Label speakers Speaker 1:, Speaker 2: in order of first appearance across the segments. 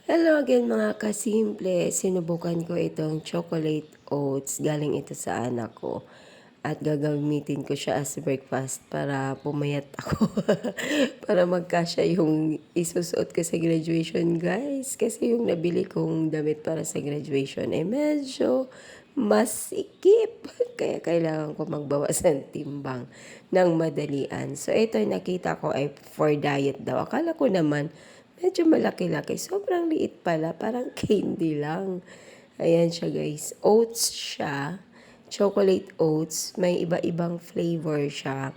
Speaker 1: Hello again mga kasimple. Sinubukan ko itong chocolate oats. Galing ito sa anak ko. At gagamitin ko siya as breakfast para pumayat ako. Para magkasya yung isusuot ko sa graduation, guys. Kasi yung nabili kong damit para sa graduation ay medyo masikip. Kaya kailangan ko magbawas ng timbang ng madalian. So ito nakita ko ay for diet daw. Akala ko naman medyo malaki-laki. Sobrang liit pala. Parang candy lang. Ayan siya, guys. Oats siya. Chocolate oats. May iba-ibang flavor siya.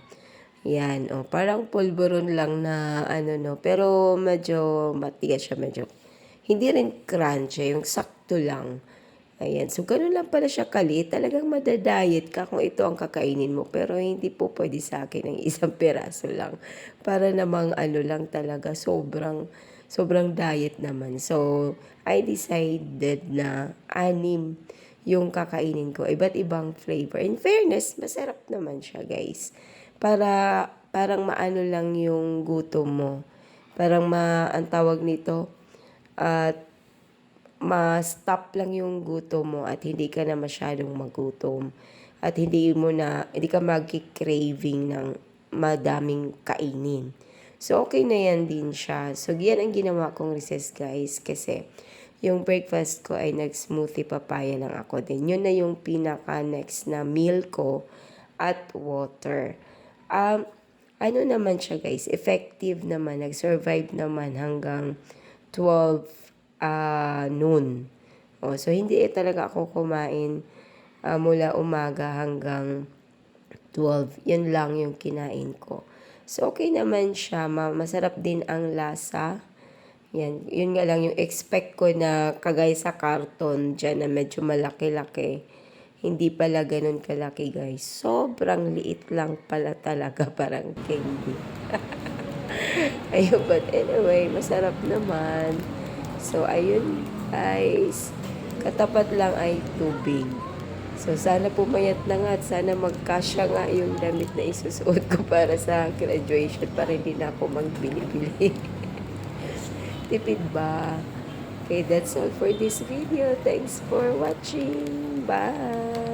Speaker 1: Yan. O, parang pulburon lang na ano, no. Pero medyo matigas siya. Medyo hindi rin crunchy. Yung sakto lang. Ayan. So, ganun lang pala siya kaliit. Talagang madadayet ka kung ito ang kakainin mo. Pero hindi po pwede sa akin ng isang peraso lang. Para namang ano lang talaga. Sobrang diet naman. So, I decided na 6 yung kakainin ko. Iba't ibang flavor. In fairness, masarap naman siya, guys. Parang maano lang yung gutom mo. Parang ang tawag nito, at ma-stop lang yung gutom mo at hindi ka na masyadong magutom. At hindi ka mag-craving ng madaming kainin. So, okay na yan din siya. So, yan ang ginawa kong recess, guys. Kasi, yung breakfast ko ay nag-smoothie papaya lang ako din. Yun na yung pinaka-next na meal ko at water. Ano naman siya, guys? Effective naman. Nag-survive naman hanggang 12 noon. So, hindi talaga ako kumain mula umaga hanggang 12. Yan lang yung kinain ko. So, okay naman siya. Masarap din ang lasa. Yan. Yun nga lang yung expect ko na kagaya sa karton dyan na medyo malaki-laki. Hindi pala ganun kalaki, guys. Sobrang liit lang pala talaga. Parang candy. Ayun, but anyway, masarap naman. So, ayun, guys. Katapat lang ay tubig. So, sana pumayat na nga at sana magkasya nga yung damit na isusuot ko para sa graduation para hindi na ako magbili-bili. Tipid ba? Okay, that's all for this video. Thanks for watching. Bye!